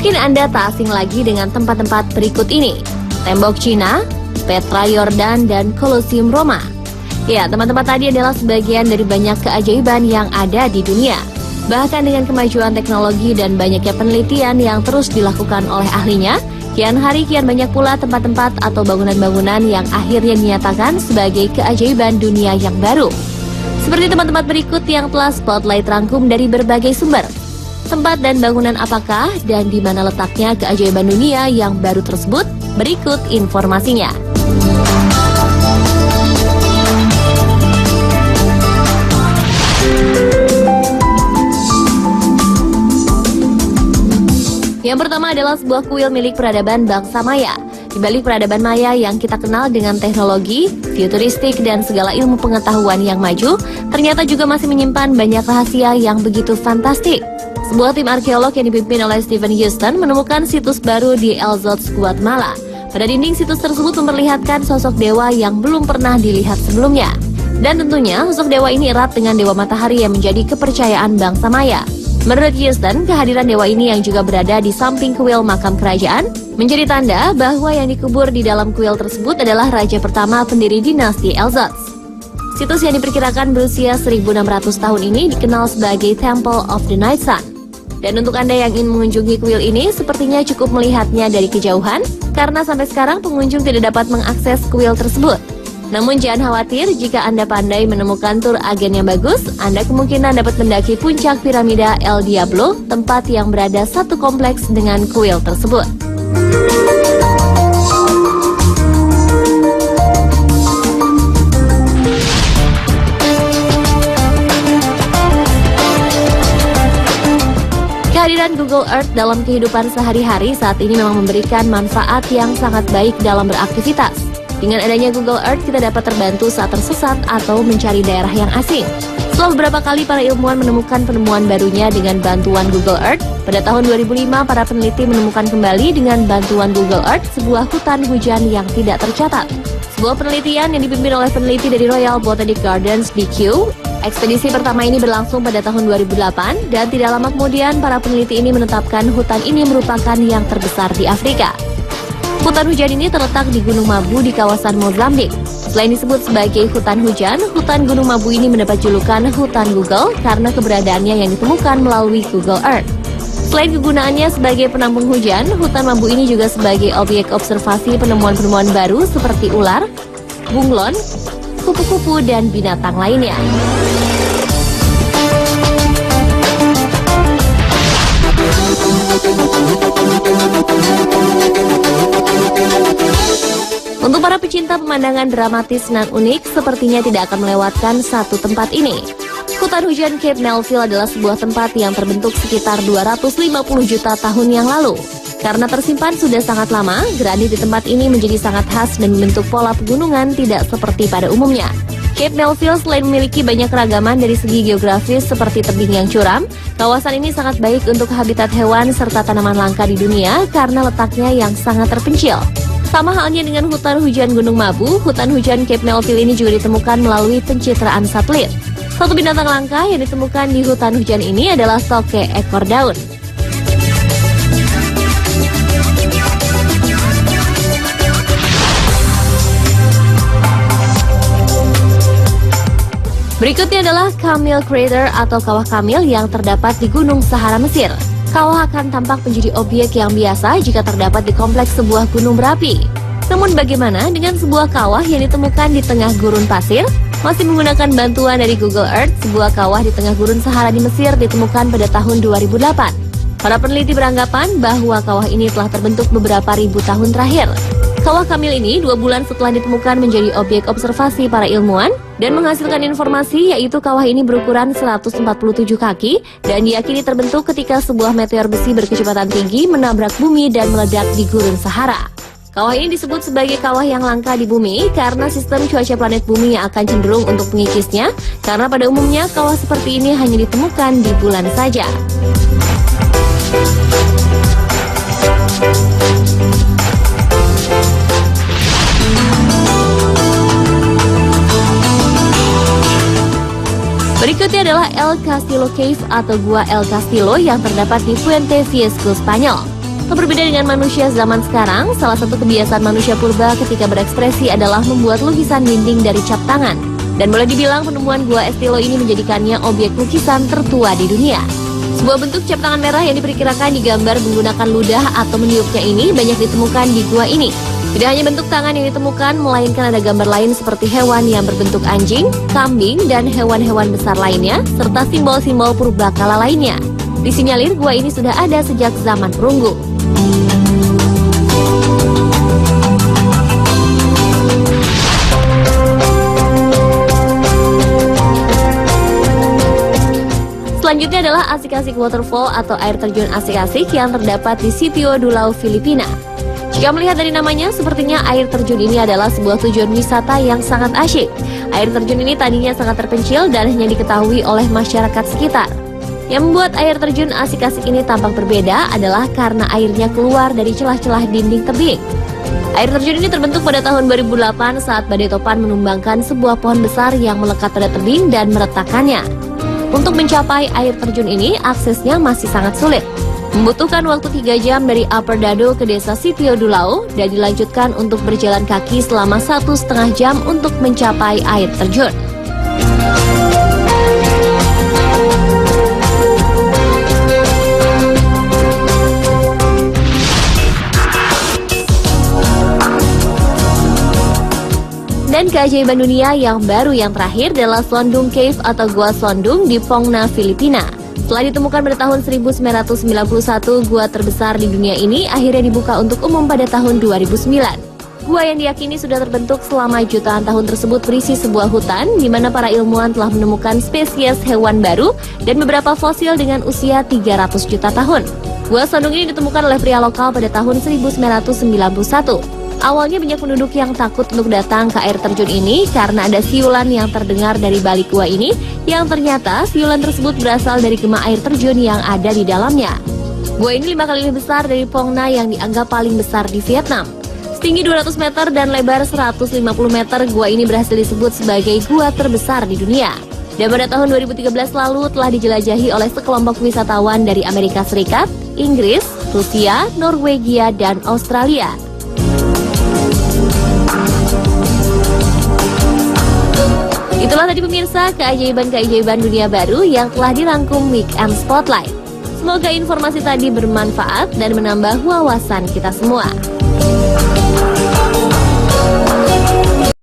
Mungkin Anda tak asing lagi dengan tempat-tempat berikut ini: Tembok Cina, Petra Yordan, dan Colosseum Roma. Ya, tempat-tempat tadi adalah sebagian dari banyak keajaiban yang ada di dunia. Bahkan dengan kemajuan teknologi dan banyaknya penelitian yang terus dilakukan oleh ahlinya, kian hari kian banyak pula tempat-tempat atau bangunan-bangunan yang akhirnya dinyatakan sebagai keajaiban dunia yang baru. Seperti tempat-tempat berikut yang telah Spotlight rangkum dari berbagai sumber. Tempat dan bangunan apakah dan di mana letaknya keajaiban dunia yang baru tersebut? Berikut informasinya. Yang pertama adalah sebuah kuil milik peradaban bangsa Maya. Di balik peradaban Maya yang kita kenal dengan teknologi, futuristik, dan segala ilmu pengetahuan yang maju, ternyata juga masih menyimpan banyak rahasia yang begitu fantastik. Sebuah tim arkeolog yang dipimpin oleh Stephen Houston menemukan situs baru di El Zotz, Guatemala. Pada dinding situs tersebut memperlihatkan sosok dewa yang belum pernah dilihat sebelumnya. Dan tentunya sosok dewa ini erat dengan dewa matahari yang menjadi kepercayaan bangsa Maya. Menurut Houston, kehadiran dewa ini yang juga berada di samping kuil makam kerajaan menjadi tanda bahwa yang dikubur di dalam kuil tersebut adalah raja pertama pendiri dinasti El Zotz. Situs yang diperkirakan berusia 1600 tahun ini dikenal sebagai Temple of the Night Sun. Dan untuk Anda yang ingin mengunjungi kuil ini, sepertinya cukup melihatnya dari kejauhan, karena sampai sekarang pengunjung tidak dapat mengakses kuil tersebut. Namun jangan khawatir, jika Anda pandai menemukan tur agen yang bagus, Anda kemungkinan dapat mendaki puncak piramida El Diablo, tempat yang berada satu kompleks dengan kuil tersebut. Kehadiran Google Earth dalam kehidupan sehari-hari saat ini memang memberikan manfaat yang sangat baik dalam beraktivitas. Dengan adanya Google Earth, kita dapat terbantu saat tersesat atau mencari daerah yang asing. Setelah beberapa kali para ilmuwan menemukan penemuan barunya dengan bantuan Google Earth, pada tahun 2005 para peneliti menemukan kembali dengan bantuan Google Earth sebuah hutan hujan yang tidak tercatat. Sebuah penelitian yang dipimpin oleh peneliti dari Royal Botanic Gardens BQ. Ekspedisi pertama ini berlangsung pada tahun 2008 dan tidak lama kemudian para peneliti ini menetapkan hutan ini merupakan yang terbesar di Afrika. Hutan hujan ini terletak di Gunung Mabu di kawasan Mozambik. Selain disebut sebagai hutan hujan, hutan Gunung Mabu ini mendapat julukan hutan Google karena keberadaannya yang ditemukan melalui Google Earth. Selain kegunaannya sebagai penampung hujan, hutan Mabu ini juga sebagai objek observasi penemuan-penemuan baru seperti ular, bunglon, kupu-kupu, dan binatang lainnya. Untuk para pecinta pemandangan dramatis dan unik, sepertinya tidak akan melewatkan satu tempat ini. Hutan hujan Cape Melville adalah sebuah tempat yang terbentuk sekitar 250 juta tahun yang lalu. Karena tersimpan sudah sangat lama, granit di tempat ini menjadi sangat khas dan membentuk pola pegunungan tidak seperti pada umumnya. Cape Melville selain memiliki banyak keragaman dari segi geografis seperti tebing yang curam, kawasan ini sangat baik untuk habitat hewan serta tanaman langka di dunia karena letaknya yang sangat terpencil. Sama halnya dengan hutan hujan Gunung Mabu, hutan hujan Cape Melville ini juga ditemukan melalui pencitraan satelit. Satu binatang langka yang ditemukan di hutan hujan ini adalah toke ekor daun. Berikutnya adalah Camel Crater atau kawah Kamil yang terdapat di Gunung Sahara Mesir. Kawah akan tampak menjadi objek yang biasa jika terdapat di kompleks sebuah gunung berapi. Namun bagaimana dengan sebuah kawah yang ditemukan di tengah gurun pasir? Masih menggunakan bantuan dari Google Earth, sebuah kawah di tengah gurun Sahara di Mesir ditemukan pada tahun 2008. Para peneliti beranggapan bahwa kawah ini telah terbentuk beberapa ribu tahun terakhir. Kawah Kamil ini 2 bulan setelah ditemukan menjadi objek observasi para ilmuwan dan menghasilkan informasi yaitu kawah ini berukuran 147 kaki dan diyakini terbentuk ketika sebuah meteor besi berkecepatan tinggi menabrak bumi dan meledak di gurun Sahara. Kawah ini disebut sebagai kawah yang langka di bumi karena sistem cuaca planet bumi yang akan cenderung untuk mengikisnya, karena pada umumnya kawah seperti ini hanya ditemukan di bulan saja. Berikutnya adalah El Castillo Cave atau Gua El Castillo yang terdapat di Fuente Fiesco, Spanyol. Tak berbeda dengan manusia zaman sekarang, salah satu kebiasaan manusia purba ketika berekspresi adalah membuat lukisan dinding dari cap tangan. Dan boleh dibilang penemuan Gua Estilo ini menjadikannya objek lukisan tertua di dunia. Sebuah bentuk cap tangan merah yang diperkirakan digambar menggunakan ludah atau meniupnya ini banyak ditemukan di gua ini. Tidak hanya bentuk tangan yang ditemukan, melainkan ada gambar lain seperti hewan yang berbentuk anjing, kambing, dan hewan-hewan besar lainnya, serta simbol-simbol purbakala lainnya. Disinyalir gua ini sudah ada sejak zaman perunggu. Selanjutnya adalah asik-asik waterfall atau air terjun asik-asik yang terdapat di Sitio Dulao, Filipina. Jika melihat dari namanya, sepertinya air terjun ini adalah sebuah tujuan wisata yang sangat asyik. Air terjun ini tadinya sangat terpencil dan hanya diketahui oleh masyarakat sekitar. Yang membuat air terjun asik-asik ini tampak berbeda adalah karena airnya keluar dari celah-celah dinding tebing. Air terjun ini terbentuk pada tahun 2008 saat badai topan menumbangkan sebuah pohon besar yang melekat pada tebing dan meretakannya. Untuk mencapai air terjun ini, aksesnya masih sangat sulit. Membutuhkan waktu 3 jam dari Upper Dado ke desa Sitio Dulao dan dilanjutkan untuk berjalan kaki selama 1,5 jam untuk mencapai air terjun. Dan keajaiban dunia yang baru yang terakhir adalah Sondung Cave atau Gua Sondung di Pongna, Filipina. Setelah ditemukan pada tahun 1991, gua terbesar di dunia ini akhirnya dibuka untuk umum pada tahun 2009. Gua yang diyakini sudah terbentuk selama jutaan tahun tersebut berisi sebuah hutan di mana para ilmuwan telah menemukan spesies hewan baru dan beberapa fosil dengan usia 300 juta tahun. Gua Sondung ini ditemukan oleh pria lokal pada tahun 1991. Awalnya banyak penduduk yang takut untuk datang ke air terjun ini karena ada siulan yang terdengar dari balik gua ini yang ternyata siulan tersebut berasal dari gema air terjun yang ada di dalamnya. Gua ini 5 kali lebih besar dari Pongna yang dianggap paling besar di Vietnam. Setinggi 200 meter dan lebar 150 meter, gua ini berhasil disebut sebagai gua terbesar di dunia. Dan pada tahun 2013 lalu telah dijelajahi oleh sekelompok wisatawan dari Amerika Serikat, Inggris, Rusia, Norwegia, dan Australia. Itulah tadi pemirsa keajaiban-keajaiban dunia baru yang telah dirangkum Weekend Spotlight. Semoga informasi tadi bermanfaat dan menambah wawasan kita semua.